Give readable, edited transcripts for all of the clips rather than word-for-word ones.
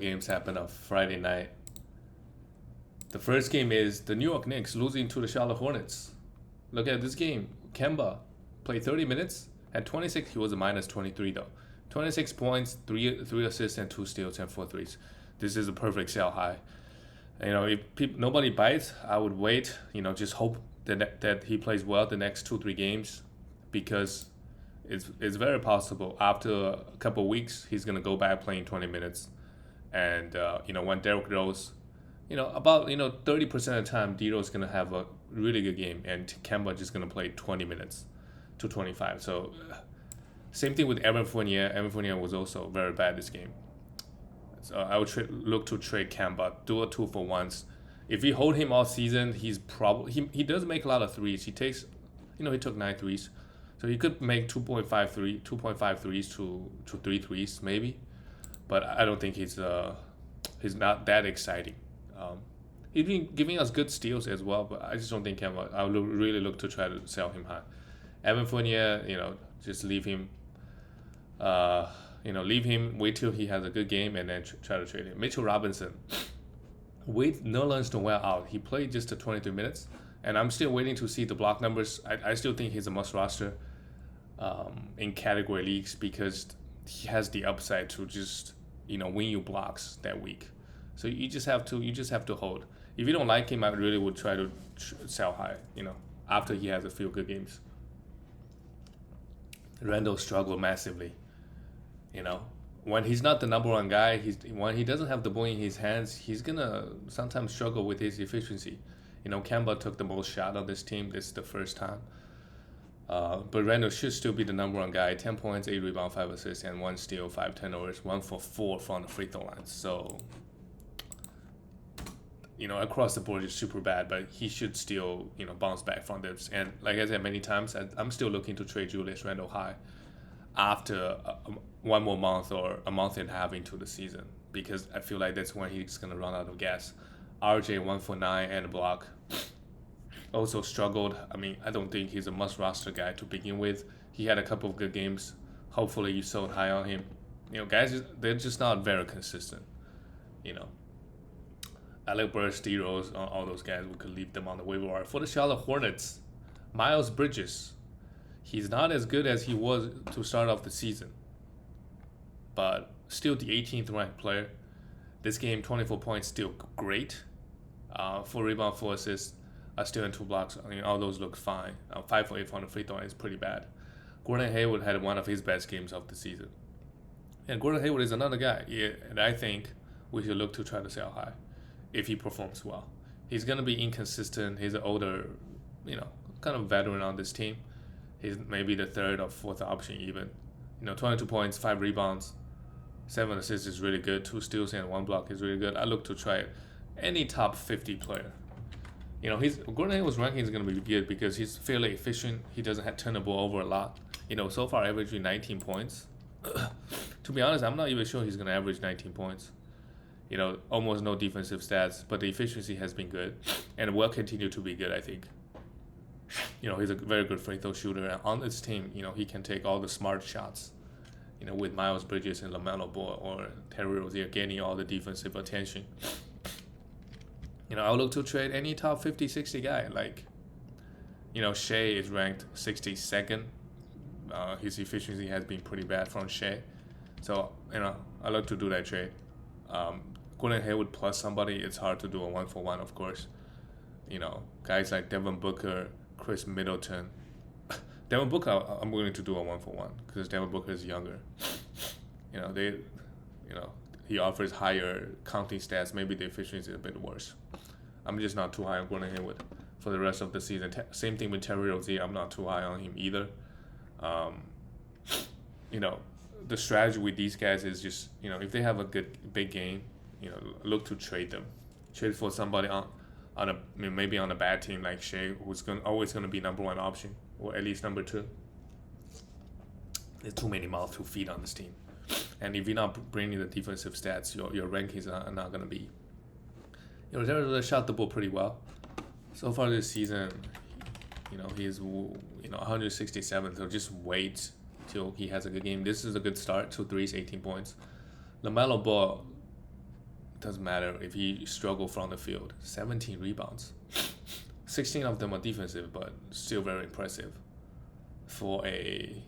Games happen on Friday night. The first game is the New York Knicks losing to the Charlotte Hornets. Look at this game. Kemba played 30 minutes at 26. He was a minus 23 though. 26 points, three assists, and 2 steals and 4 threes. This is a perfect sell high. If nobody bites, I would wait. Just hope that he plays well the next 2-3 games, because it's very possible after a couple of weeks he's gonna go back playing 20 minutes, and when Derrick Rose, about 30% of the time D Rose gonna have a really good game, and Kemba just gonna play 20 minutes to 25. So same thing with Evan Fournier. Evan Fournier was also very bad this game. So I would look to trade Kemba, do a 2-for-1s. If you hold him all season, he's probably he does make a lot of threes. He takes, he took 9 threes, so he could make 2.5 threes to 3 threes maybe, but I don't think he's not that exciting. He's been giving us good steals as well, but I just don't think Kemba. I would really look to try to sell him high. Evan Fournier, just leave him. Leave him, wait till he has a good game, and then try to trade him. Mitchell Robinson, wait Nerlens Noel out. He played just 23 minutes, and I'm still waiting to see the block numbers. I still think he's a must roster in category leagues, because he has the upside to just win you blocks that week. So you just have to hold. If you don't like him, I really would try to sell high. After he has a few good games. Randall struggled massively. When he's not the number one guy, when he doesn't have the ball in his hands, he's gonna sometimes struggle with his efficiency. Kemba took the most shot on this team. This is the first time. But Randall should still be the number one guy. 10 points, 8 rebounds, 5 assists, and 1 steal, 5 turnovers, 1 for 4 from the free throw line. So, across the board, it's super bad, but he should still, bounce back from this. And like I said many times, I'm still looking to trade Julius Randle high after one more month or a month and a half into the season, because I feel like that's when he's going to run out of gas. RJ 1 for 9 and a block. Also struggled. I don't think he's a must roster guy to begin with. He had a couple of good games. Hopefully you sold high on him. Guys, they're just not very consistent. Alec Burks, D Rose, all those guys, we could leave them on the waiver wire. For the Charlotte Hornets, Miles Bridges. He's not as good as he was to start off the season, but still the 18th ranked player. This game, 24 points, still great. 4 rebounds, 4 assists, still in 2 blocks. All those look fine. 5 for 8 from the free throw line is pretty bad. Gordon Hayward had one of his best games of the season. And Gordon Hayward is another guy, and I think we should look to try to sell high if he performs well. He's going to be inconsistent. He's an older, kind of veteran on this team. He's maybe the third or fourth option even. 22 points, 5 rebounds, 7 assists is really good. 2 steals and 1 block is really good. I look to try any top 50 player. Gordon Hayward's ranking is going to be good because he's fairly efficient. He doesn't have turn the ball over a lot. So far averaging 19 points. To be honest, I'm not even sure he's going to average 19 points. Almost no defensive stats, but the efficiency has been good and will continue to be good, I think. He's a very good free throw shooter, and on this team, he can take all the smart shots. With Miles Bridges and LaMelo Ball or Terry Rozier getting all the defensive attention. I'll look to trade any top 50, 60 guy. Like, Shea is ranked 62nd. His efficiency has been pretty bad from Shea. So, I look to do that trade. Gordon Hayward plus somebody, it's hard to do a 1-for-1, of course. Guys like Devin Booker, Chris Middleton. Devin Booker, I'm willing to do a 1-for-1 because Devin Booker is younger. He offers higher counting stats. Maybe the efficiency is a bit worse. I'm just not too high on Gordon Hayward for the rest of the season. Same thing with Terry Rozier. I'm not too high on him either. The strategy with these guys is just, if they have a good big game, look to trade them. Trade for somebody maybe on a bad team like Shea, who's always going to be number 1 option, or at least number 2. There's too many mouths to feed on this team. And if you're not bringing the defensive stats, your rankings are not going to be. They shot the ball pretty well. So far this season, he's 167, so just wait till he has a good game. This is a good start. 2 threes, 18 points. LaMelo Ball, doesn't matter if he struggle from the field. 17 rebounds. 16 of them are defensive, but still very impressive. For a,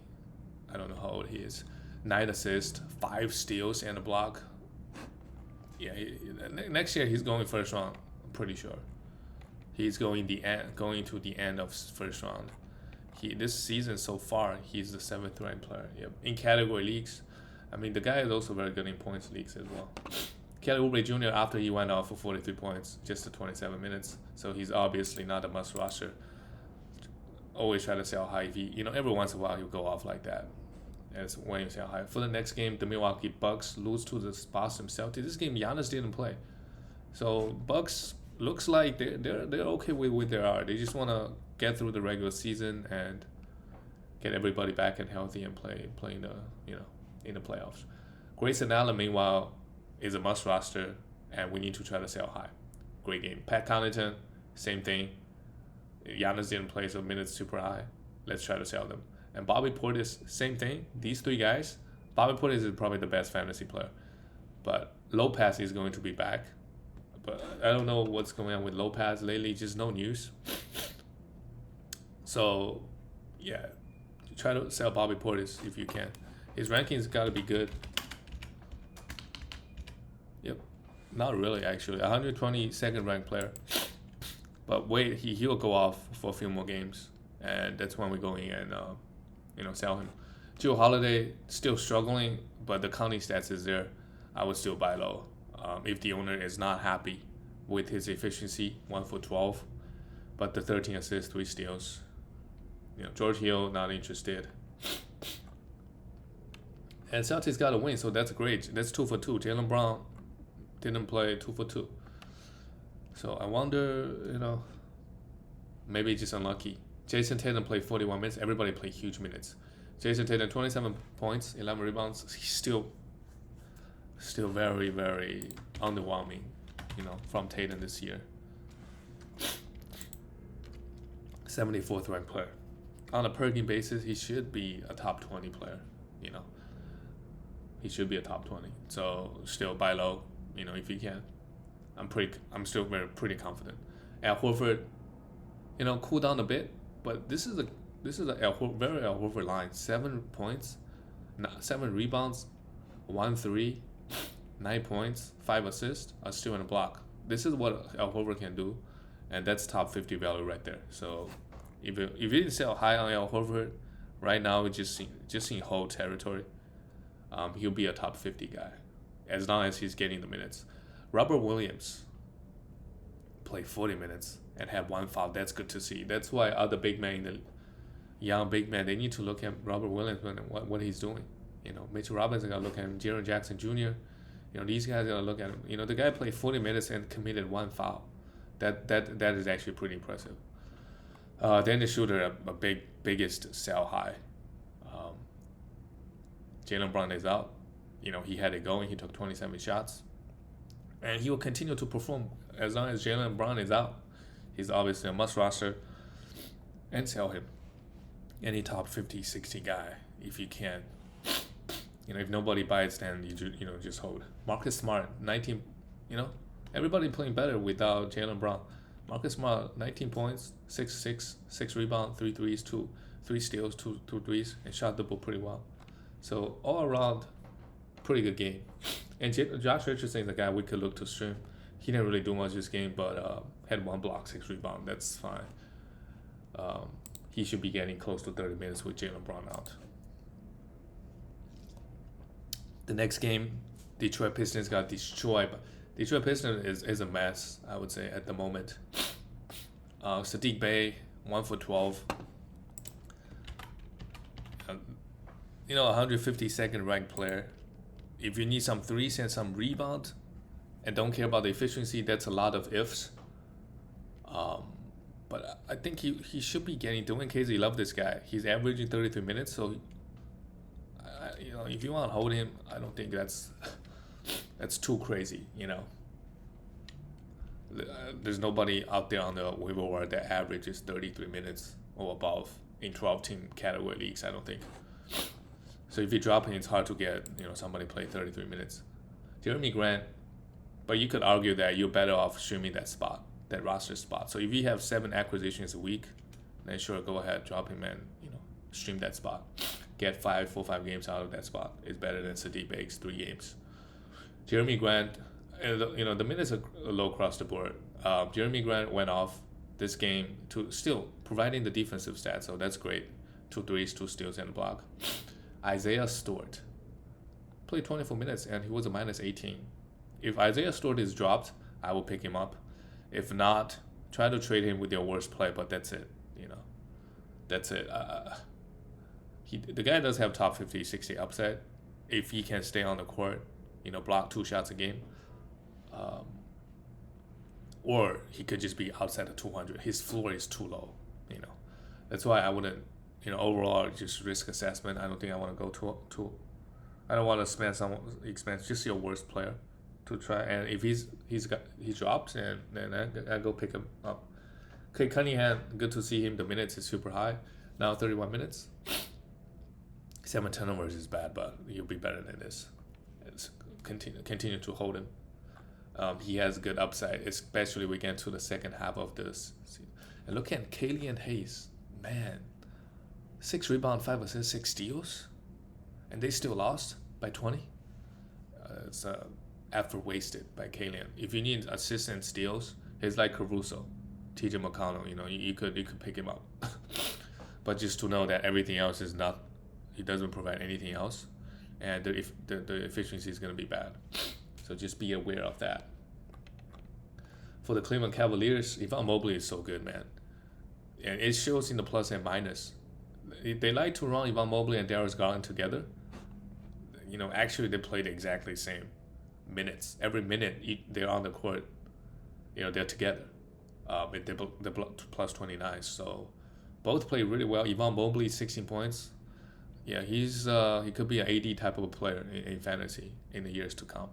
I don't know how old he is. 9 assists, 5 steals, and a block. Yeah, next year he's going first round. I'm pretty sure. He's going to the end of first round. This season so far, he's the 7th ranked player. Yep. In category leagues, I mean the guy is also very good in points leagues as well. Kelly Oubre Jr. after he went off for 43 points, just to 27 minutes, so he's obviously not a must roster. Always try to sell high. If he, every once in a while he'll go off like that. As when you sell high. For the next game, the Milwaukee Bucks lose to the Boston Celtics. This game Giannis didn't play, so Bucks looks like they're okay with where they are. They just want to get through the regular season and get everybody back and healthy and play in the in the playoffs. Grayson Allen meanwhile is a must roster, and we need to try to sell high. Great game. Pat Connaughton, same thing. Giannis didn't play, so minutes super high. Let's try to sell them. And Bobby Portis, same thing. These 3 guys, Bobby Portis is probably the best fantasy player, but Lopez is going to be back. But I don't know what's going on with Lopez lately. Just no news. So, yeah, try to sell Bobby Portis if you can. His rankings got to be good. Yep, not really actually. 122nd ranked player. But wait, he'll go off for a few more games, and that's when we're going and sell him. Joe Holiday still struggling, but the counting stats is there. I would still buy low. If the owner is not happy with his efficiency, 1 for 12, but the 13 assists, 3 steals. George Hill, not interested. And Celtics got a win, so that's great. That's 2 for 2. Jaylen Brown didn't play, 2 for 2. So I wonder, maybe just unlucky. Jason Tatum played 41 minutes. Everybody played huge minutes. Jason Tatum, 27 points, 11 rebounds. He's still very, very underwhelming, from Tatum this year. 74th ranked player. On a per game basis, he should be a top 20 player, He should be a top 20. So still buy low, if you can. I'm still pretty confident. Al Horford, cool down a bit, but this is a very Al Horford line. 7 points, 7 rebounds, 1 3, 9 points, 5 assists, a steal and a block. This is what Al Horford can do, and that's top 50 value right there. So if you didn't sell high on Al Horford, right now it's just in hold territory. He'll be a top 50 guy, as long as he's getting the minutes. Robert Williams played 40 minutes and had 1 foul. That's good to see. That's why other big men, young big men, they need to look at Robert Williams and what he's doing. Mitchell Robinson got to look at him. Jaren Jackson Jr. These guys got to look at him. The guy played 40 minutes and committed 1 foul. That is actually pretty impressive. Dennis Schroeder, a biggest sell high. Jaylen Brown is out. He had it going. He took 27 shots. And he will continue to perform as long as Jaylen Brown is out. He's obviously a must roster. And sell him. Any top 50, 60 guy, if you can. If nobody buys, then you just hold. Marcus Smart, 19. Everybody playing better without Jaylen Brown. Marcus Smart, 19 points, 6 rebounds, 3 threes, 3 steals, 2 threes, and shot the ball pretty well. So all around, pretty good game. And Josh Richardson is a guy we could look to stream. He didn't really do much this game, but had 1 block, 6 rebounds. That's fine. He should be getting close to 30 minutes with Jaylen Brown out. The next game, Detroit Pistons got destroyed. Detroit Pistons is a mess, I would say, at the moment. Sadiq Bey, 1 for 12. 152nd ranked player. If you need some threes and some rebound, and don't care about the efficiency, that's a lot of ifs. But I think he should be getting. Dwayne Casey love this guy. He's averaging 33 minutes, so if you want to hold him, I don't think that's too crazy. There's nobody out there on the waiver wire that averages 33 minutes or above in 12-team category leagues. I don't think. So if you drop him, it's hard to get somebody play 33 minutes. Jeremy Grant, But you could argue that you're better off streaming that spot, that roster spot. So if you have 7 acquisitions a week, then sure, go ahead, drop him and stream that spot. Get 4 or 5 games out of that spot. It's better than Sadiq Be's 3 games. Jeremy Grant, the minutes are low across the board. Jeremy Grant went off this game to still providing the defensive stats, so that's great. 2 threes, 2 steals, and a block. Isaiah Stewart played 24 minutes and he was a minus 18. If Isaiah Stewart is dropped, I will pick him up. If not, try to trade him with your worst play, but that's it. That's it. The guy does have top 50, 60 upside. If he can stay on the court, block 2 shots a game. Or he could just be outside of 200. His floor is too low. That's why I wouldn't, overall just risk assessment. I don't think I want to go to I don't want to spend some expense, just your worst player to try. And if he drops, and then I go pick him up. Okay, Cunningham, good to see him. The minutes is super high. Now 31 minutes. 7 turnovers is bad, but you'll be better than this. It's continue to hold him. He has good upside, especially we get to the second half of this season. And look at Killian Hayes. Man, 6 rebounds, 5 assists, 6 steals. And they still lost by 20. It's effort wasted by Killian. If you need assists and steals, he's like Caruso, TJ McConnell. You could pick him up. But just to know that everything else is not, he doesn't provide anything else, and the efficiency is going to be bad. So just be aware of that. For the Cleveland Cavaliers, Evan Mobley is so good, man. And it shows in the plus and minus. They like to run Evan Mobley and Darius Garland together. Actually they played exactly the same minutes. Every minute they're on the court, they're together. They're plus 29. So both play really well. Evan Mobley, 16 points. Yeah, he could be an AD type of a player in fantasy in the years to come.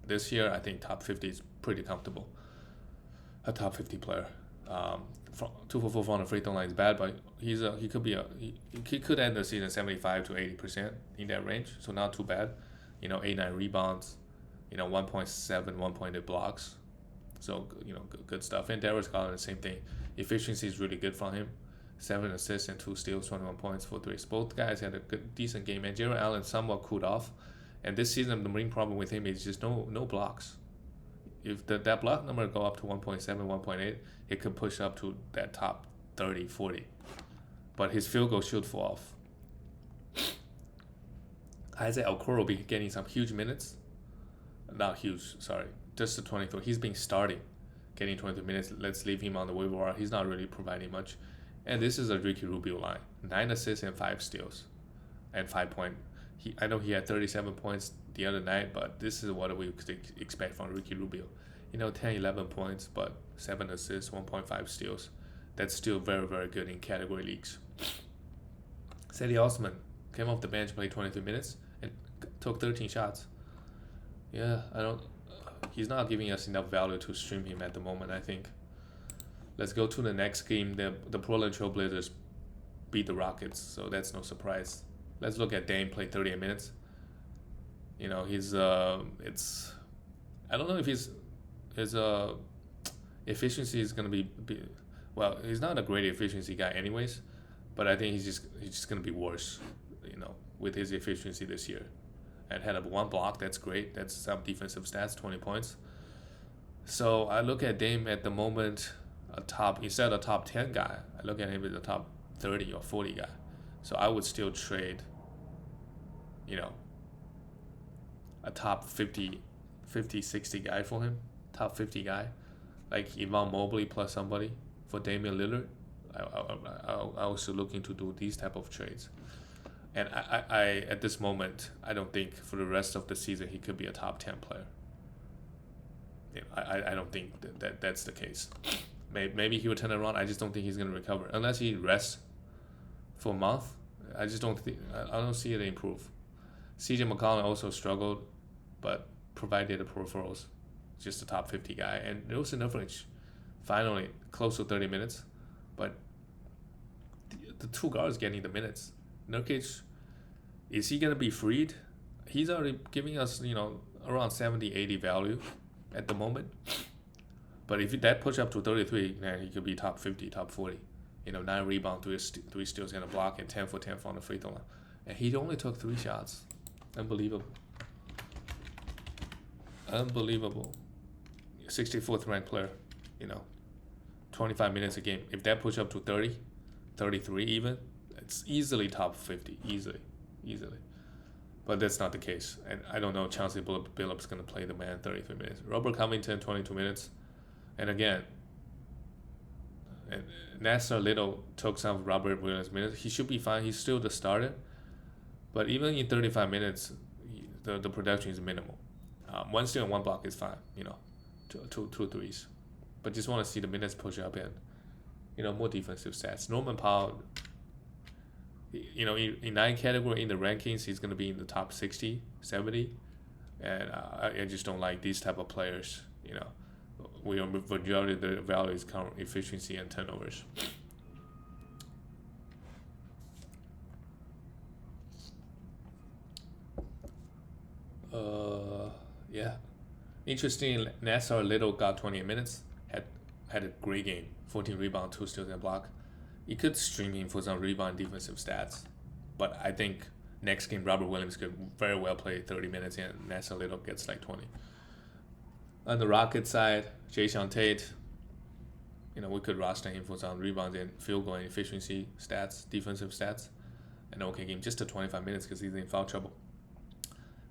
This year, I think top 50 is pretty comfortable. A top 50 player. 2 for 4 from the free throw line is bad, but he could end the season 75 to 80% in that range. So not too bad. 8-9 rebounds. 1.7, 1.8 blocks. So good stuff. And Darius Garland, the same thing. Efficiency is really good from him. 7 assists and 2 steals, 21 points, 4 threes. Both guys had a decent game, and Jarrett Allen somewhat cooled off. And this season, the main problem with him is just no blocks. If that block number go up to 1.7, 1.8, it could push up to that top 30, 40. But his field goal should fall off. Isaac Okoro will be getting some huge minutes. Not huge, sorry. Just the 23. He's been starting, getting 23 minutes. Let's leave him on the waiver wire. He's not really providing much. And this is a Ricky Rubio line. 9 assists and 5 steals. And 5 points. I know he had 37 points the other night, but this is what we could expect from Ricky Rubio. 10, 11 points, but 7 assists, 1.5 steals. That's still very, very good in category leagues. Sadie Osman came off the bench, played 23 minutes, and took 13 shots. Yeah, he's not giving us enough value to stream him at the moment, I think. Let's go to the next game. The Portland Trail Blazers beat the Rockets, so that's no surprise. Let's look at Dame, played 38 minutes. He's I don't know if his efficiency is gonna be well. He's not a great efficiency guy, anyways, but I think he's just gonna be worse, with his efficiency this year. And had 1 block. That's great. That's some defensive stats. 20 points. So I look at Dame at the moment. Instead of a top 10 guy, I look at him as a top 30 or 40 guy. So I would still trade, a top 50, 60 guy for him. Top 50 guy. Like Evan Mobley plus somebody for Damian Lillard. I was looking to do these type of trades. And I at this moment, I don't think for the rest of the season he could be a top 10 player. I don't think that's the case. Maybe he will turn around. I just don't think he's going to recover unless he rests for a month. I don't see it improve. CJ McCollum also struggled, but provided the peripherals. Just a top 50 guy. And Nelson Nurkic, finally close to 30 minutes, but the 2 guards getting the minutes. Nurkic, is he going to be freed? He's already giving us, around 70, 80 value. at the moment. But if that push up to 33, then he could be top 50, top 40. 9 rebounds, 3 steals, and a block, and 10 for 10 from the free throw line. And he only took 3 shots. Unbelievable. 64th ranked player. 25 minutes a game. If that push up to 30, 33 even, it's easily top 50. Easily. But that's not the case. And I don't know Chauncey Billups going to play the man 33 minutes. Robert Covington, 22 minutes. And again, Nassar Little took some of Robert Williams' minutes. He should be fine. He's still the starter. But even in 35 minutes, the production is minimal. 1 steal and 1 block is fine, two threes. But just want to see the minutes push up and, more defensive stats. Norman Powell, in 9 category in the rankings, he's going to be in the top 60, 70. And I just don't like these type of players, where majority of the value is current efficiency and turnovers. Yeah. Interesting, Nassar Little got 28 minutes, had a great game, 14 rebounds, 2 steals and a block. You could stream him for some rebound defensive stats, but I think next game Robert Williams could very well play 30 minutes and Nassar Little gets like 20. On the Rockets side, Jason Tate, we could roster him for some rebounds and field goal and efficiency stats, defensive stats. And okay game just to 25 minutes because he's in foul trouble.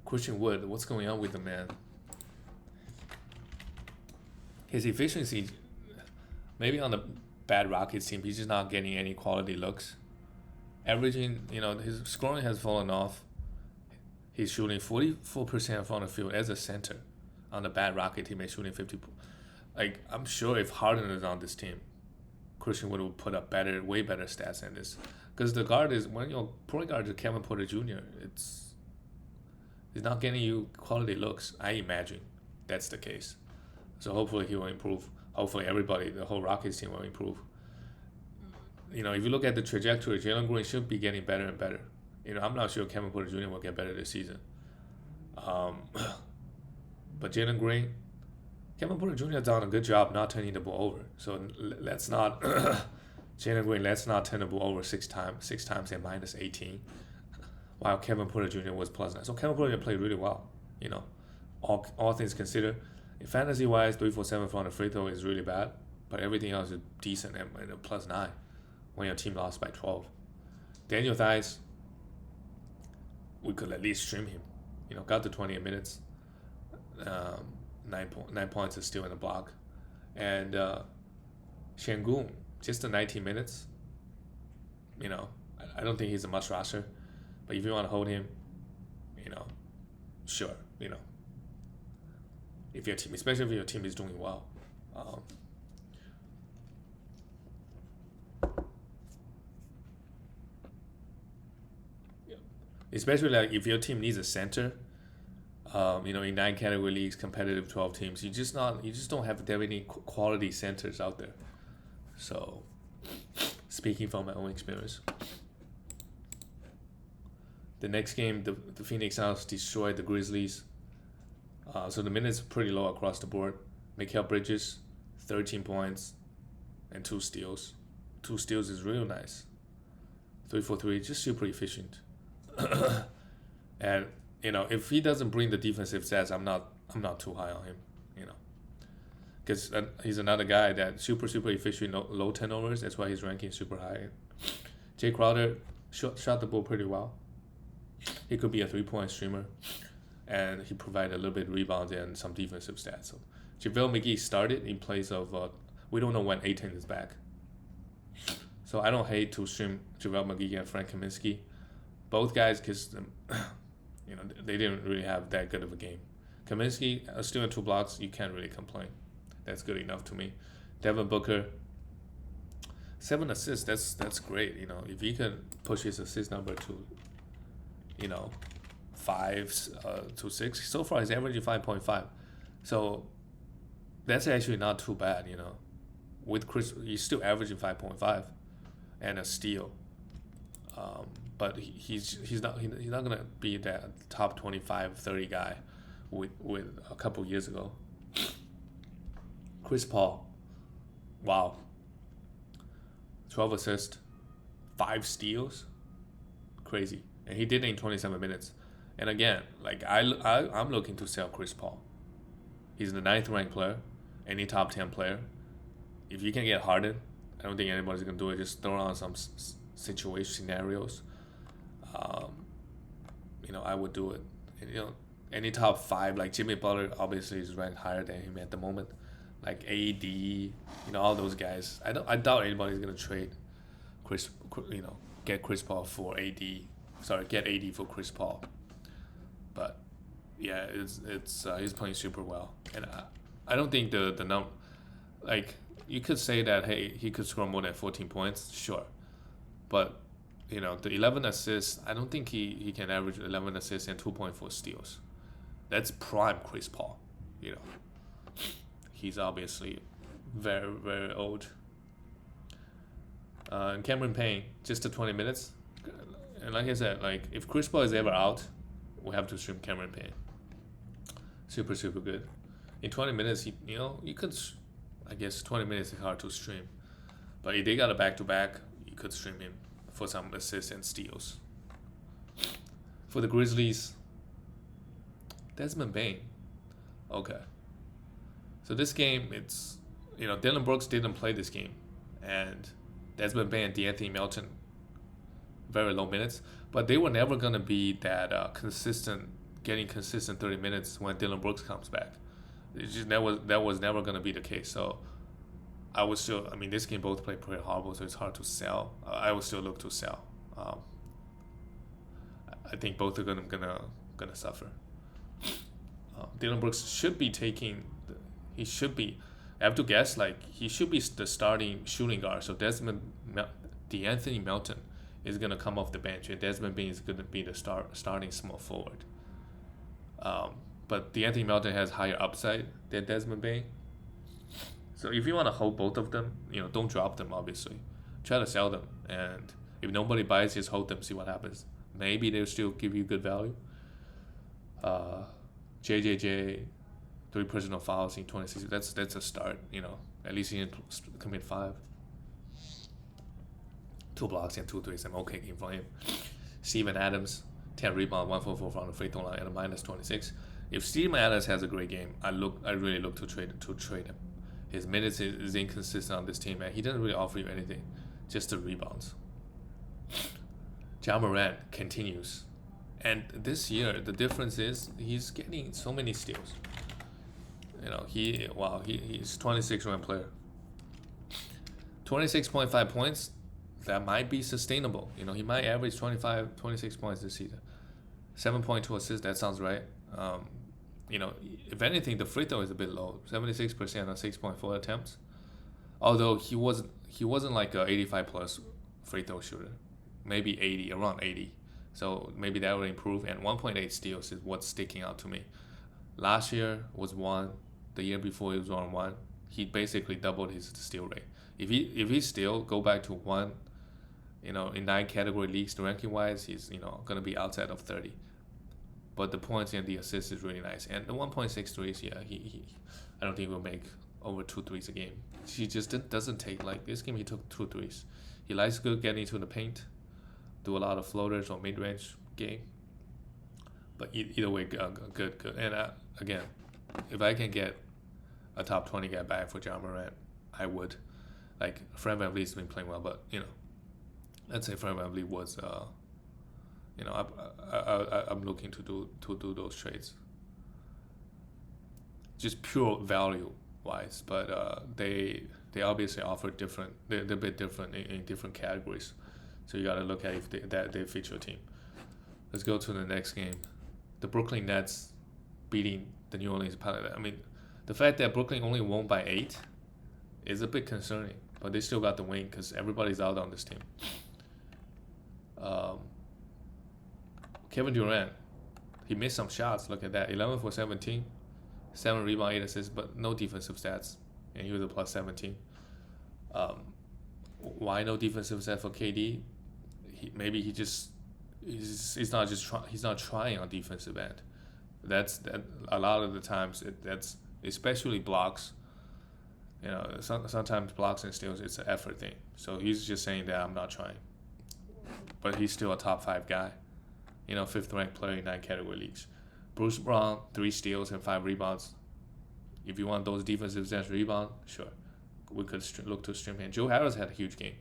Christian Wood, what's going on with the man? His efficiency, maybe on the bad Rockets team, he's just not getting any quality looks. Averaging, his scoring has fallen off. He's shooting 44% from the field as a center. On the bad Rocket team, he's shooting 50. Like, I'm sure if Harden is on this team, Christian Wood will put up way better stats than this. Because the guard is, when your point guard is Kevin Porter Jr., he's not getting you quality looks. I imagine that's the case. So hopefully he will improve. Hopefully everybody, the whole Rockets team will improve. If you look at the trajectory, Jalen Green should be getting better and better. I'm not sure Kevin Porter Jr. will get better this season. But Jalen Green, Kevin Porter Jr. has done a good job not turning the ball over. So let's not, Jalen Green, let's not turn the ball over 6 times and minus 18. While Kevin Porter Jr. was plus 9. So Kevin Porter Jr. played really well, all things considered. Fantasy-wise, 3 for 7 from the free throw is really bad, but everything else is decent and a plus 9 when your team lost by 12. Daniel Theis, we could at least stream him. Got to 28 minutes, 9 points is still in the block. And Şengün, just the 19 minutes. I don't think he's a must roster, but if you want to hold him, sure, if your team, especially if your team is doing well. Especially like if your team needs a center, in 9 category leagues, competitive 12 teams, you just don't have that many quality centers out there. So, speaking from my own experience. The next game, the Phoenix Suns destroyed the Grizzlies. So the minutes are pretty low across the board. Mikal Bridges, 13 points and 2 steals. 2 steals is real nice. 3 for 3, just super efficient. And if he doesn't bring the defensive stats, I'm not too high on him. Because he's another guy that super efficient, low turnovers. That's why his ranking is super high. Jay Crowder shot the ball pretty well. He could be a 3-point streamer, and he provided a little bit of rebounds and some defensive stats. So JaVale McGee started in place of we don't know when Ayton is back. So I don't hate to stream JaVale McGee and Frank Kaminsky. Both guys, because they didn't really have that good of a game. Kaminsky still in 2 blocks, you can't really complain. That's good enough to me. Devin Booker, 7 assists. That's great. If he can push his assist number to 5 to 6. So far, he's averaging 5.5. So that's actually not too bad. With Chris, he's still averaging 5.5 and a steal. But he's not gonna be that top 25, 30 guy with a couple years ago. Chris Paul, wow, 12 assists, 5 steals, crazy, and he did it in 27 minutes. And again, like I'm looking to sell Chris Paul. He's the 9th ranked player, any top 10 player. If you can get Harden, I don't think anybody's gonna do it. Just throw on some situation scenarios. I would do it. And, any top 5, like Jimmy Butler, obviously is ranked higher than him at the moment. Like AD, all those guys. I doubt anybody's gonna trade get Chris Paul for AD. Sorry, get AD for Chris Paul. But yeah, it's he's playing super well, and I don't think the number, like, you could say that, hey, he could score more than 14 points, sure, but the 11 assists, I don't think he can average 11 assists and 2.4 steals. That's prime Chris Paul. He's obviously very, very old. And Cameron Payne, just the 20 minutes, and like I said, like, if Chris Paul is ever out, we have to stream Cameron Payne. Super, super good. In 20 minutes, you could, I guess 20 minutes is hard to stream, but if they got a back-to-back, you could stream him for some assists and steals. For the Grizzlies, Desmond Bane. Okay. So this game, it's, Dylan Brooks didn't play this game, and Desmond Bane and D'Anthony Melton, very low minutes, but they were never going to be that getting consistent 30 minutes when Dylan Brooks comes back. That was never going to be the case. So I would still, this game both play pretty horrible, so it's hard to sell. I would still look to sell. I think both are gonna suffer. Dylan Brooks should be I have to guess, like, he should be the starting shooting guard. So D'Anthony Melton is gonna come off the bench, and Desmond Bane is gonna be the starting small forward. But D'Anthony Melton has higher upside than Desmond Bane. So if you want to hold both of them, don't drop them, obviously. Try to sell them, and if nobody buys, just hold them, see what happens. Maybe they'll still give you good value. JJJ, 3 personal fouls in 26. That's a start, At least he didn't commit 5. 2 blocks and 2 threes. I'm okay game for him. Steven Adams, 10 rebounds, 1 for 4 from the free throw line at a -26. If Steven Adams has a great game, I really look to trade him. His minutes is inconsistent on this team, and he doesn't really offer you anything, just the rebounds. Ja Morant continues, and this year the difference is he's getting so many steals. He's 26 ranked player. 26.5 points, that might be sustainable. He might average 26 points this season. 7.2 assists, that sounds right. If anything, the free throw is a bit low, 76% on 6.4 attempts. Although he wasn't like a 85 plus free throw shooter, maybe 80, around 80. So maybe that will improve. And 1.8 steals is what's sticking out to me. Last year was 1. The year before it was on 1. He basically doubled his steal rate. If he still go back to 1, in 9 category leagues, ranking wise, he's gonna be outside of 30. But the points and the assists is really nice. And the 1.6 threes, yeah, I don't think he'll make over 2 threes a game. He just doesn't take, like, this game he took 2 threes. He likes good getting into the paint, do a lot of floaters or mid-range game. But either way, good. And again, if I can get a top 20 guy back for Ja Morant, I would. Like, Fred VanVleet's been playing well, but, let's say Fred VanVleet was... I'm looking to do those trades. Just pure value wise, but they obviously offer different. They're a bit different in different categories, so you gotta look at if they fit your team. Let's go to the next game. The Brooklyn Nets beating the New Orleans Pelicans. The fact that Brooklyn only won by 8 is a bit concerning, but they still got the win because everybody's out on this team. Kevin Durant, he missed some shots. Look at that, 11 for 17, 7 rebounds, 8 assists, but no defensive stats, and he was a plus 17. Why no defensive stats for KD? He's not trying on defensive end. That's a lot of the times. That's especially blocks. Sometimes blocks and steals, it's an effort thing. So he's just saying that I'm not trying. But he's still a top 5 guy. 5th ranked player in 9 category leagues. Bruce Brown, 3 steals and 5 rebounds. If you want those defensive sense rebound, sure. We could look to stream him. Joe Harris had a huge game.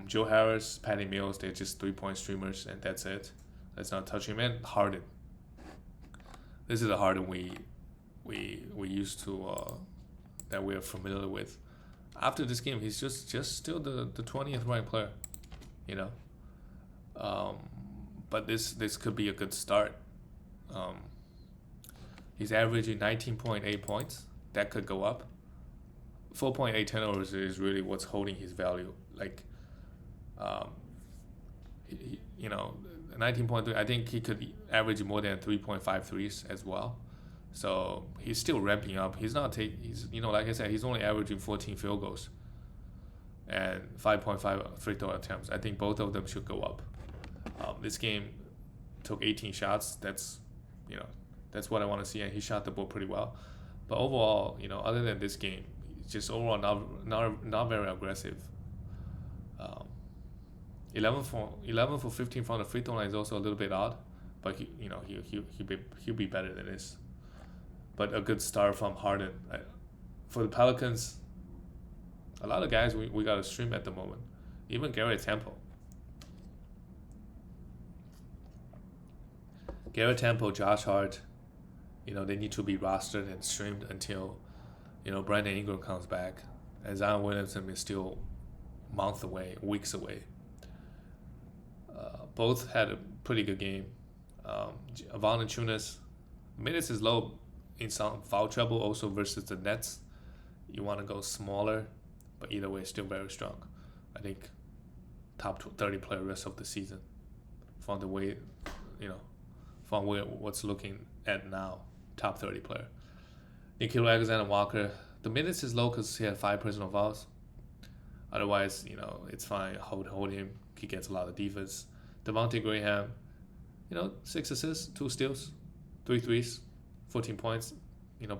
Joe Harris, Patty Mills, they're just 3-point streamers, and that's it. Let's not touch him. And Harden. This is the Harden we used to that we are familiar with. After this game, he's just still the 20th ranked player, But this could be a good start. He's averaging 19.8 points. That could go up. 4.8 turnovers is really what's holding his value. 19.3. I think he could average more than 3.5 threes as well. So he's still ramping up. He's not like I said, he's only averaging 14 field goals and 5.5 free throw attempts. I think both of them should go up. This game took 18 shots. That's what I want to see, and he shot the ball pretty well. But overall, other than this game, just overall not very aggressive. 11 for 15 from the free throw line is also a little bit odd, but he'll be better than this. But a good start from Harden. For the Pelicans, a lot of guys we got to stream at the moment. Even Garrett Temple. Josh Hart, they need to be rostered and streamed until, Brandon Ingram comes back. And Zion Williamson is still weeks away. Both had a pretty good game. Valanciunas, minutes is low in some foul trouble also versus the Nets. You want to go smaller, but either way, still very strong. I think top 30 player rest of the season from the way, from what's looking at now, top 30 player. Nickeil Alexander-Walker, the minutes is low because he had 5 personal fouls. Otherwise, it's fine. Hold him. He gets a lot of defense. Devontae Graham, 6 assists, 2 steals, 3 threes, 14 points.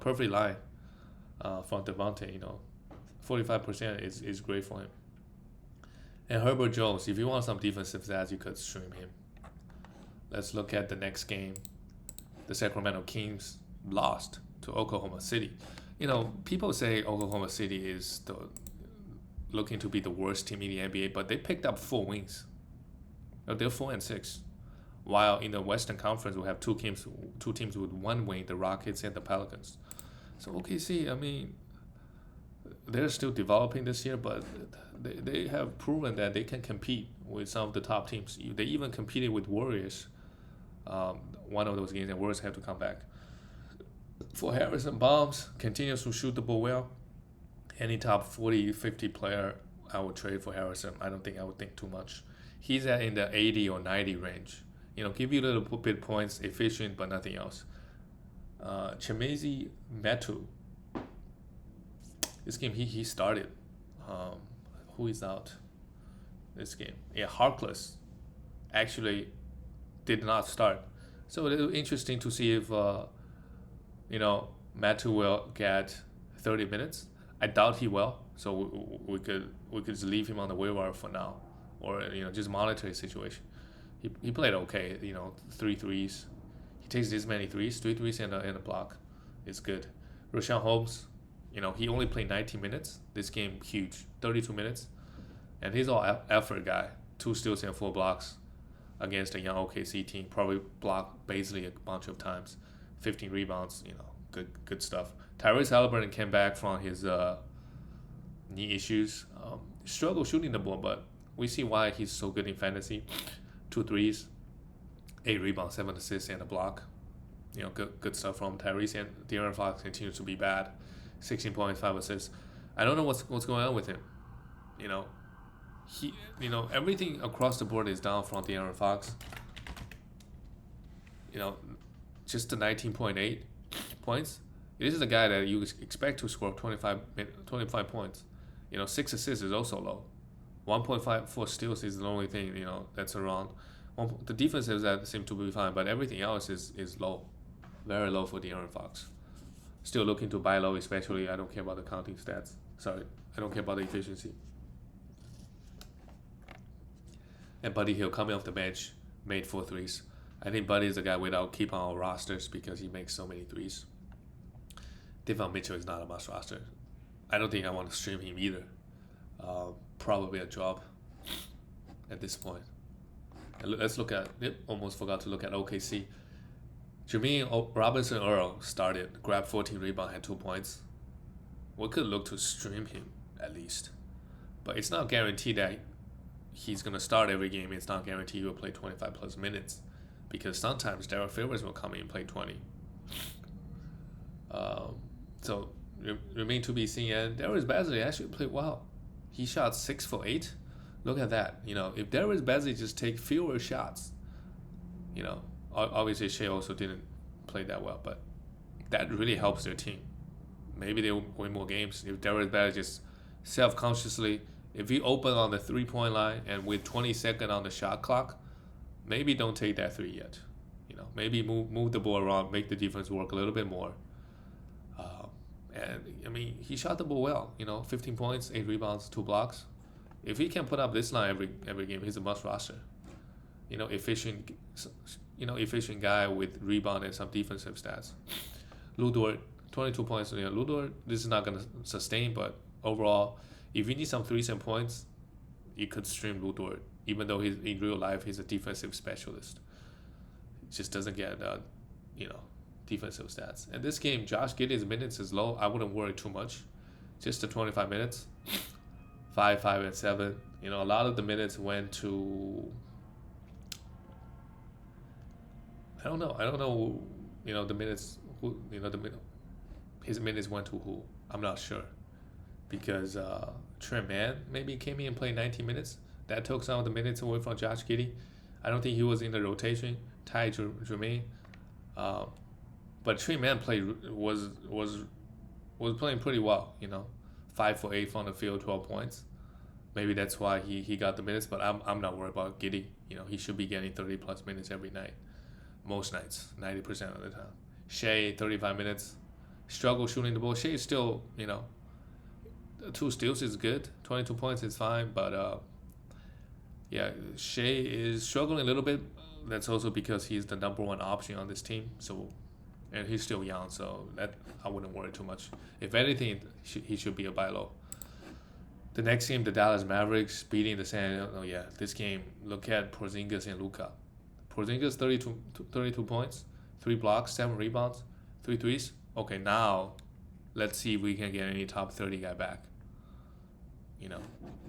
Perfect line from Devontae. 45% is great for him. And Herbert Jones, if you want some defensive stats, you could stream him. Let's look at the next game. The Sacramento Kings lost to Oklahoma City. People say Oklahoma City is looking to be the worst team in the NBA, but they picked up 4 wins. They're 4-6. While in the Western Conference, we have two teams with 1 win, the Rockets and the Pelicans. So OKC, they're still developing this year, but they have proven that they can compete with some of the top teams. They even competed with Warriors. One of those games, and Warriors have to come back. For Harrison Barnes, continues to shoot the ball well. Any top 40, 50 player, I would trade for Harrison. I don't think I would think too much. He's in the 80 or 90 range. Give you a little bit points, efficient, but nothing else. Chimezie Metu. This game, he started. Who is out this game? Yeah, Harkless actually did not start. So it's interesting to see if, Metu will get 30 minutes. I doubt he will. So we could just leave him on the waiver for now, or just monitor his situation. He played okay. 3 threes. He takes this many threes, 3 threes and a block. It's good. Rashawn Holmes, he only played 19 minutes. This game huge, 32 minutes, and he's all effort guy. 2 steals and 4 blocks against a young OKC team. Probably blocked Baisley a bunch of times. 15 rebounds. Good stuff. Tyrese Haliburton came back from his knee issues. Struggled shooting the ball, but we see why he's so good in fantasy. 2 threes, 8 rebounds, 7 assists, and a block. Good stuff from Tyrese, and De'Aaron Fox continues to be bad. 16 points, 5 assists. I don't know what's going on with him. He everything across the board is down from De'Aaron Fox. Just the 19.8 points. This is a guy that you expect to score 25 points. 6 assists is also low. 1.54 steals is the only thing that's around. The defenses that seem to be fine, but everything else is low, very low for De'Aaron Fox. Still looking to buy low, especially I don't care about the counting stats. Sorry, I don't care about the efficiency. And Buddy Hield coming off the bench, made 4 threes. I think Buddy is a guy without keep on our rosters because he makes so many threes. Devon Mitchell is not a must roster. I don't think I want to stream him either. Probably a drop at this point. And let's look at, almost forgot to look at OKC. Jermaine Robinson Earl started, grabbed 14 rebounds, had 2 points. We could look to stream him at least. But it's not guaranteed that he's going to start every game. It's not guaranteed he will play 25 plus minutes. Because sometimes Derek Favors will come in and play 20. So remain to be seen. And Darius Bazley actually played well. He shot 6 for 8. Look at that. If Darius Bazley just take fewer shots, obviously Shea also didn't play that well, but that really helps their team. Maybe they will win more games if Darius Bazley just self-consciously, if he open on the 3-point line and with 20 seconds on the shot clock, maybe don't take that 3 yet. Maybe move the ball around, make the defense work a little bit more. He shot the ball well. 15 points, 8 rebounds, 2 blocks. If he can put up this line every game, he's a must roster. Efficient guy with rebound and some defensive stats. Lu Dort, 22 points. Lu Dort, this is not gonna sustain, but overall, if you need some 3s and points, you could stream Lu Dort. Even though he's in real life, he's a defensive specialist. He just doesn't get defensive stats. And this game, Josh Giddey's minutes is low. I wouldn't worry too much. Just the 25 minutes. 5, 5, and 7. A lot of the minutes went to. I don't know. The minutes. His minutes went to who? I'm not sure. Because Trent Mann maybe came in and played 19 minutes. That took some of the minutes away from Josh Giddey. I don't think he was in the rotation. Ty Jermaine. But Trent Mann was playing pretty well. 5 for 8 from the field, 12 points. Maybe that's why he got the minutes. But I'm not worried about Giddey. He should be getting 30 plus minutes every night. Most nights, 90% of the time. Shea, 35 minutes. Struggle shooting the ball. Shea is still, 2 steals is good. 22 points is fine. But, Shea is struggling a little bit. That's also because he's the number 1 option on this team. And he's still young, so that I wouldn't worry too much. If anything, he should be a buy low. The next game, the Dallas Mavericks beating the this game, look at Porzingis and Luka. Porzingis, 32 points, 3 blocks, 7 rebounds, 3 threes. Okay, now let's see if we can get any top 30 guy back.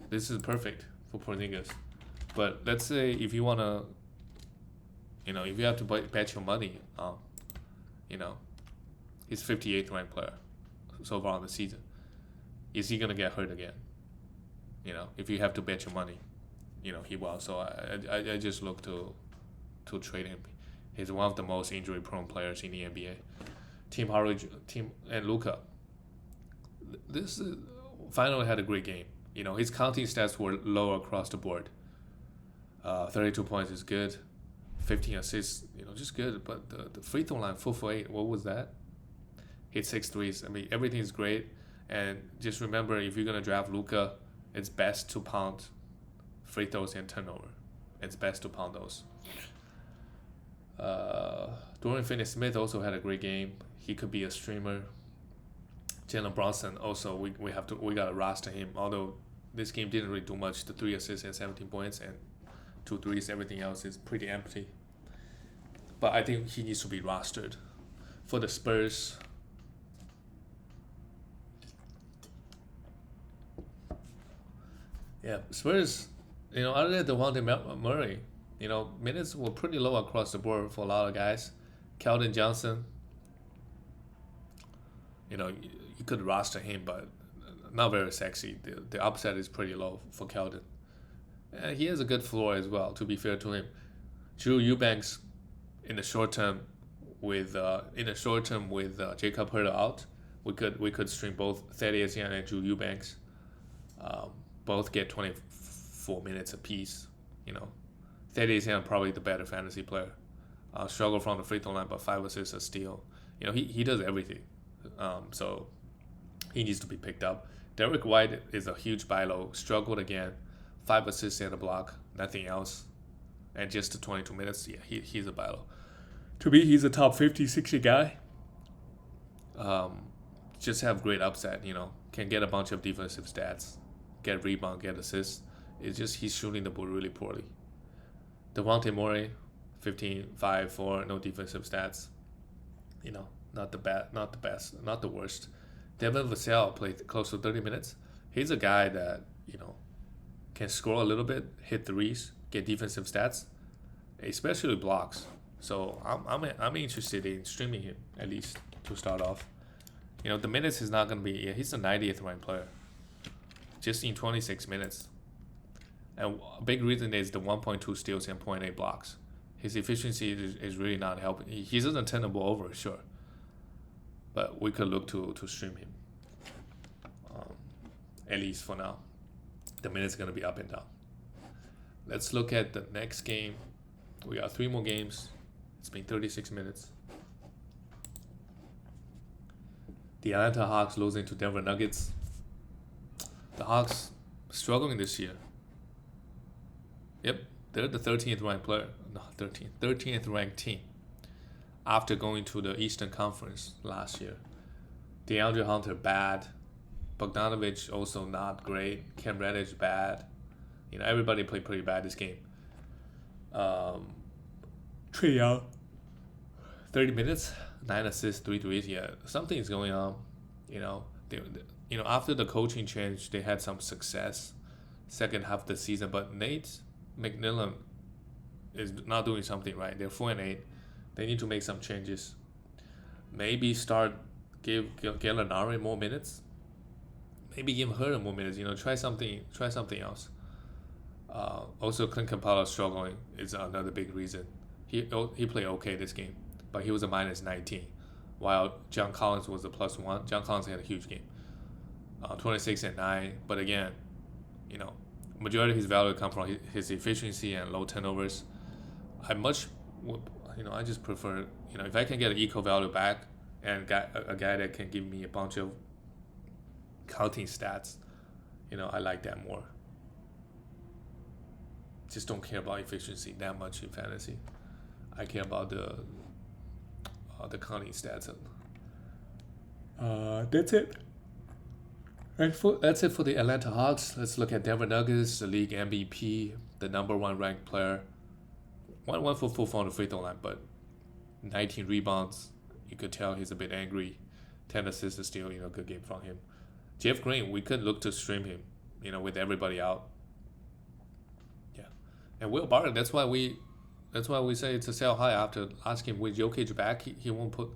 This is perfect for Porzingis. But let's say if you want to, if you have to bet your money on, he's 58th ranked player so far on the season. Is he going to get hurt again? If you have to bet your money, he will. So I just look to trade him. He's one of the most injury-prone players in the NBA. Team and Luka. This finally had a great game. His counting stats were low across the board. 32 points is good. 15 assists, just good. But the free throw line, 4 for 8. What was that? Hit 6 threes. Everything is great. And just remember, if you're gonna draft Luka, it's best to pound free throws and turnover. It's best to pound those. Dorian Finney-Smith also had a great game. He could be a streamer. Jalen Brunson also, we gotta roster him. Although this game didn't really do much. The 3 assists and 17 points and 2 threes. Everything else is pretty empty. But I think he needs to be rostered. For the Spurs, Spurs, other than Devontae Murray, minutes were pretty low across the board for a lot of guys. Keldon Johnson, you could roster him, but not very sexy. The upside is pretty low for Keldon. And he has a good floor as well, to be fair to him. Drew Eubanks, in the short term with Jacob Hurd out, we could stream both Thaddeus Young and Drew Eubanks. Both get 24 minutes apiece. Thaddeus Young probably the better fantasy player. Struggle from the free throw line, but 5 assists, a steal. He does everything. So he needs to be picked up. Derek White is a huge buy low. Struggled again. 5 assists and a block. Nothing else. And just the 22 minutes. Yeah, he's a buy low. To me, he's a top 50, 60 guy. Just have great upside, Can get a bunch of defensive stats. Get rebound, get assists. It's just he's shooting the ball really poorly. Devontae Murray, 15, 5, 4, no defensive stats. Not the best, not the worst. Devin Vassell played close to 30 minutes. He's a guy that, can score a little bit, hit threes, get defensive stats, especially blocks. So I'm interested in streaming him, at least to start off. The minutes is not going to be... Yeah, he's the 90th ranked player. Just in 26 minutes. And a big reason is the 1.2 steals and 0.8 blocks. His efficiency is really not helping. He doesn't turn the ball over, sure. But we could look to stream him. At least for now. The minutes are going to be up and down. Let's look at the next game. We got 3 more games. It's been 36 minutes. The Atlanta Hawks losing to Denver Nuggets. The Hawks struggling this year. Yep, they're the 13th ranked player. No, 13th ranked team. After going to the Eastern Conference last year. DeAndre Hunter bad. Bogdanovich also not great. Cam Reddish bad. Everybody played pretty bad this game. Trae Young, 30 minutes, 9 assists, 3 threes. Yeah, something's going on. After the coaching change, they had some success second half of the season. But Nate McMillan is not doing something right. They're 4-8. They need to make some changes. Maybe give Gallinari more minutes. Maybe give her more minutes. Try something else. Also, Clint Capella struggling is another big reason. He played okay this game, but he was a minus 19, while John Collins was a plus 1. John Collins had a huge game, 26 and 9. But again, majority of his value comes from his efficiency and low turnovers. I just prefer, if I can get an equal value back and a guy that can give me a bunch of counting stats, I like that more. Just don't care about efficiency that much in fantasy. I care about the counting stats. That's it. That's it for the Atlanta Hawks. Let's look at Denver Nuggets, the league MVP, the number 1 ranked player. 1 for 4 on the free throw line, but 19 rebounds. You could tell he's a bit angry. 10 assists is still, good game from him. Jeff Green, we could look to stream him, with everybody out. Yeah. And Will Barton, that's why we say it's a sell high. After asking him with Jokic back, he won't put...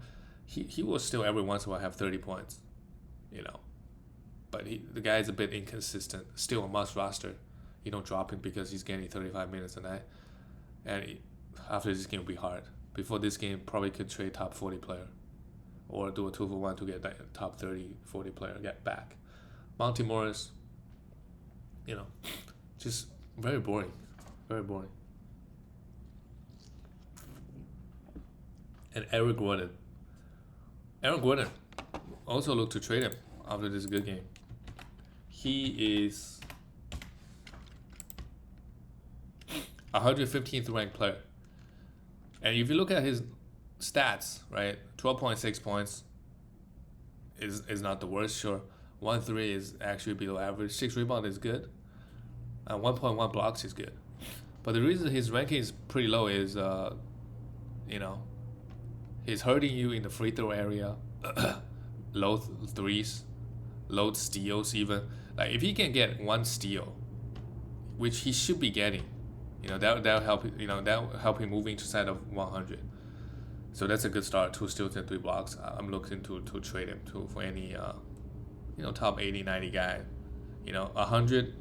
He will still every once in a while have 30 points, But the guy is a bit inconsistent. Still a must roster. You don't drop him because he's getting 35 minutes a night. And after this game will be hard. Before this game, probably could trade top 40 player. Or do a 2-for-1 to get that top 30, 40 player get back. Monty Morris, just very boring. Very boring. And Eric Gordon. Eric Gordon also look to trade him after this good game. He is 115th ranked player. And if you look at his stats, right, 12.6 points is not the worst, sure. 1-3 is actually below average. 6 rebound is good. 1.1 blocks is good. But the reason his ranking is pretty low is, he's hurting you in the free throw area, low threes, low steals even. Like if he can get 1 steal, which he should be getting, that'll help. That'll help him moving to side of 100. So that's a good start. 2 steals and 3 blocks. I'm looking to trade him for any top 80, 90 guy. 100.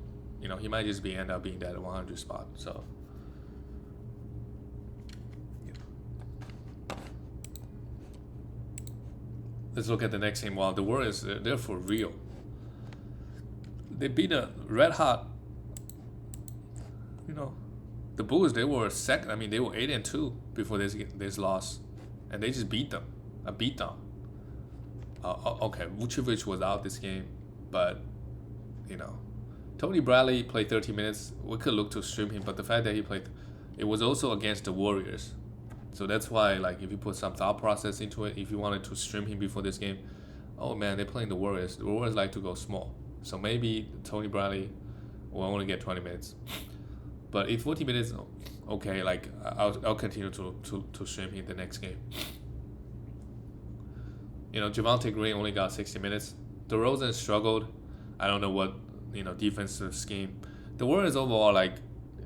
He might just end up being that 100 spot. So. Let's look at the next game. Well, the Warriors, they're for real. They beat a red hot. The Bulls, they were second. I mean, they were 8-2 before this loss, and they just beat them. A beatdown. Okay, Vucevic was out this game, but you know, Tony Bradley played 30 minutes. We could look to stream him, but the fact that he played, it was also against the Warriors. So that's why, like, if you put some thought process into it, if you wanted to stream him before this game, oh man, they're playing the Warriors. The Warriors like to go small. So maybe Tony Bradley will only get 20 minutes. But if 40 minutes, okay, like, I'll continue to stream him the next game. You know, Javonte Green only got 60 minutes. DeRozan struggled. I don't know what, defensive scheme. The Warriors overall, like,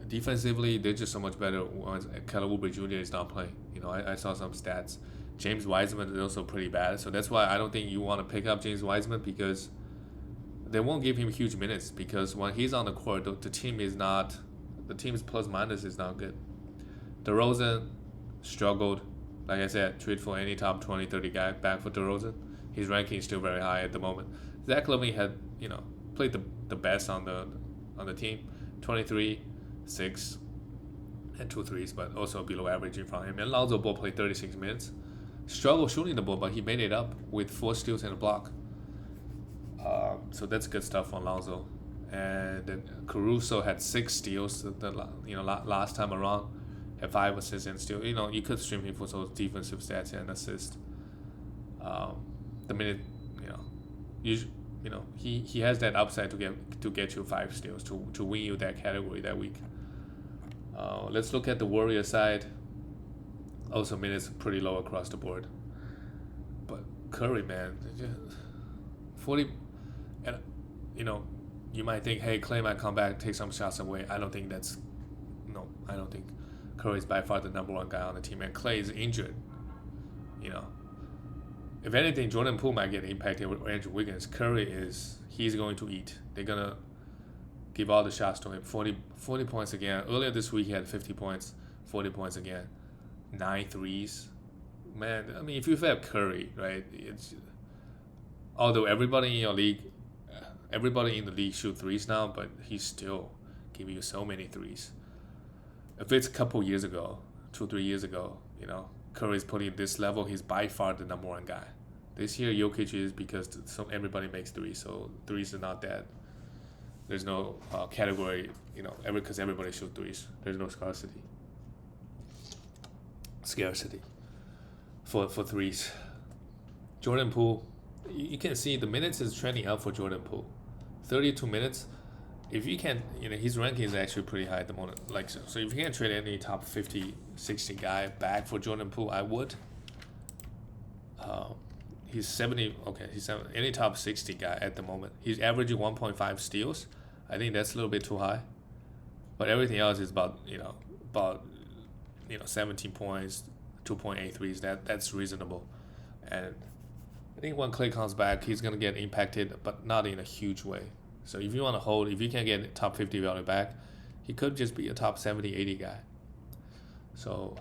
defensively, they're just so much better when Kelly Oubre Jr. is not playing. I saw some stats. James Wiseman is also pretty bad. So that's why I don't think you want to pick up James Wiseman, because they won't give him huge minutes, because when he's on the court, the team's plus minus is not good. DeRozan struggled. Like I said, trade for any top 20, 30 guy back for DeRozan. His ranking is still very high at the moment. Zach LaVine had, played the best on the team. 23, 6, and 2 threes, but also below averaging from him. And Lonzo Ball played 36 minutes. Struggled shooting the ball, but he made it up with 4 steals and a block. So that's good stuff on Lonzo. And then Caruso had 6 steals last time around. Had 5 assists and still, you could stream him for those defensive stats and assists. The minute, he has that upside to get you 5 steals to win you that category that week. Let's look at the Warrior side. Also, minutes pretty low across the board. But Curry, man, 40, and you might think, hey, Clay might come back, take some shots away. I don't think Curry is by far the number 1 guy on the team, and Clay is injured. If anything, Jordan Poole might get impacted with Andrew Wiggins. He's going to eat. They're gonna give all the shots to him. 40 points again. Earlier this week he had 50 points, 40 points again, 9 threes. Man, I mean, if you have Curry, right? Although everybody in the league shoot threes now, but he's still giving you so many threes. If it's a couple years ago, 2-3 years ago, Curry's putting this level, he's by far the number 1 guy. This year, Jokic is, because everybody makes threes, so threes are not that. There's no category, because everybody shoots threes. There's no scarcity for threes. Jordan Poole, you can see the minutes is trending up for Jordan Poole. 32 minutes. If you can, his ranking is actually pretty high at the moment. Like, so if you can trade any top 50, 60 guy back for Jordan Poole, I would. He's 70. Okay, he's 70, any top 60 guy at the moment. He's averaging 1.5 steals. I think that's a little bit too high. But everything else is about 17 points, 2.8 threes. That's reasonable. And I think when Clay comes back, he's gonna get impacted, but not in a huge way. So if you want to hold, if you can get a top 50 value back, he could just be a top 70, 80 guy. So,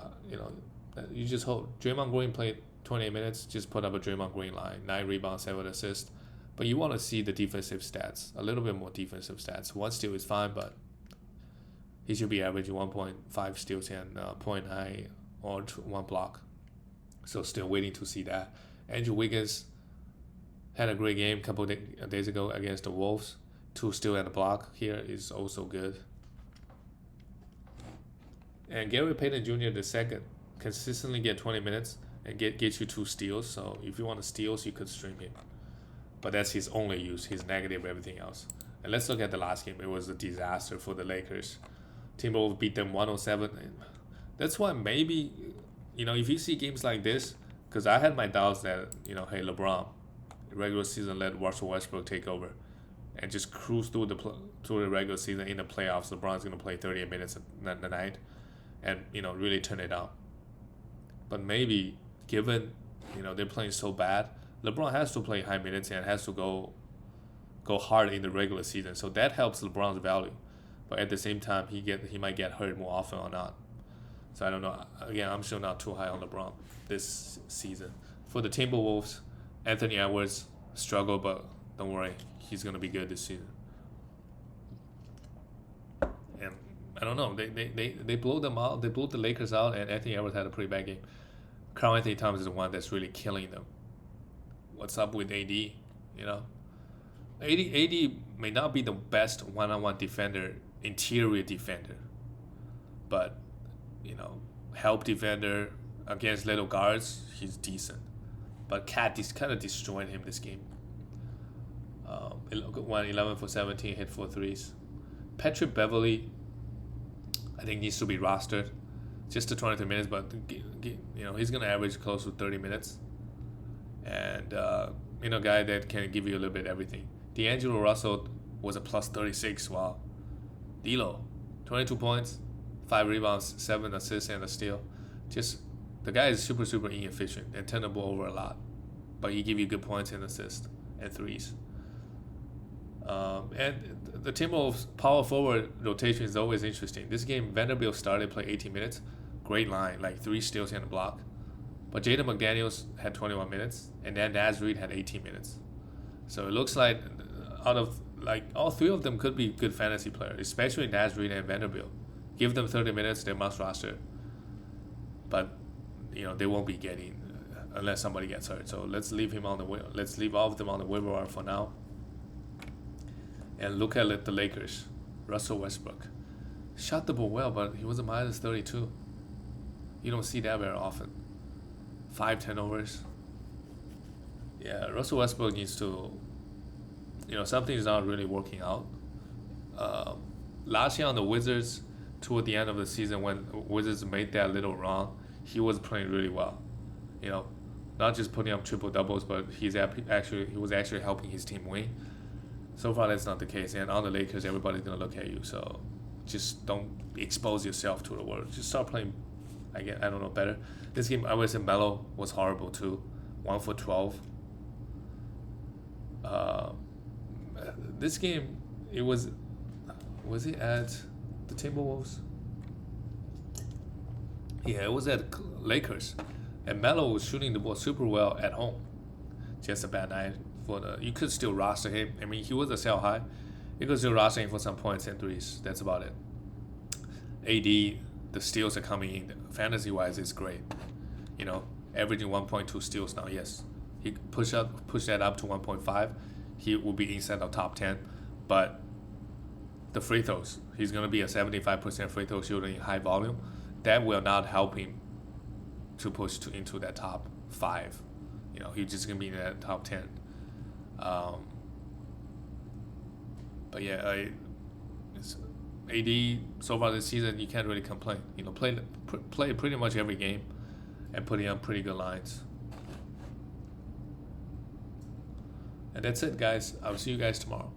you just hold. Draymond Green played 28 minutes, just put up a Draymond Green line, 9 rebounds, 7 assists. But you want to see the defensive stats, a little bit more defensive stats. 1 steal is fine, but he should be averaging 1.5 steals and 0.9 or 1 block. So still waiting to see that. Andrew Wiggins had a great game a couple days ago against the Wolves. 2 steals and a block here is also good. And Gary Payton Jr. the second consistently get 20 minutes and get you 2 steals. So if you want steals, you could stream him. But that's his only use. He's negative everything else. And let's look at the last game. It was a disaster for the Lakers. Timberwolves beat them 107. That's why maybe, if you see games like this, because I had my doubts that, hey, LeBron, regular season let Russell Westbrook take over and just cruise through the regular season. In the playoffs, LeBron's going to play 38 minutes a night and, really turn it on. But maybe, given, they're playing so bad, LeBron has to play high minutes and has to go hard in the regular season. So that helps LeBron's value. But at the same time, he might get hurt more often or not. So I don't know. Again, I'm still not too high on LeBron this season. For the Timberwolves, Anthony Edwards struggled, but don't worry, he's gonna be good this season. And I don't know, they blew them out. They blew the Lakers out, and Anthony Edwards had a pretty bad game. Karl Anthony Towns is the one that's really killing them. what's up with AD. You know, AD may not be the best one-on-one defender, interior defender, but you know, help defender against little guards, he's decent. But Cat kind of destroyed him this game. Won 11 for 17, hit 4 threes. Patrick Beverly, I think needs to be rostered, just to 23 minutes, but you know, he's gonna average close to 30 minutes, and you know, guy that can give you a little bit of everything. D'Angelo Russell was a plus 36. Wow. D'Lo, 22 points, 5 rebounds, 7 assists, and a steal. Just the guy is super inefficient and turn the ball over a lot, but he give you good points and assists and threes. And the Timberwolves power forward rotation is always interesting. This game, Vanderbilt started, played 18 minutes. Great line, like 3 steals and a block. But Jaden McDaniels had 21 minutes, and then Naz Reid had 18 minutes. So it looks like out of like all 3 of them could be good fantasy players, especially Naz Reid and Vanderbilt. Give them 30 minutes, they must roster. But you know, they won't be getting unless somebody gets hurt. So let's leave all of them on the waiver wire for now. And look at the Lakers. Russell Westbrook shot the ball well, but he was a minus 32. You don't see that very often. 5 turnovers. Yeah, Russell Westbrook needs to, you know, something's not really working out. Last year on the Wizards, toward the end of the season when Wizards made that little run, he was playing really well. You know, not just putting up triple doubles, but he was actually helping his team win. So far, that's not the case. And on the Lakers, everybody's gonna look at you. So just don't expose yourself to the world. Just start playing. I don't know, better. This game, I would say Melo was horrible too. 1 for 12. This game, was it at the Timberwolves? Yeah, it was at Lakers, and Melo was shooting the ball super well at home. Just a bad night you could still roster him. I mean, he was a sell high. You could still roster him for some points and threes. That's about it. AD, the steals are coming in. Fantasy wise, it's great. You know, averaging 1.2 steals now. Yes, he push that up to 1.5. He will be inside of top 10. But the free throws, he's gonna be a 75% free throw shooter in high volume. That will not help him to push into that top 5. You know, he's just gonna be in that top 10. But yeah, AD so far this season, you can't really complain. You know, play pretty much every game, and putting up pretty good lines. And that's it, guys. I'll see you guys tomorrow.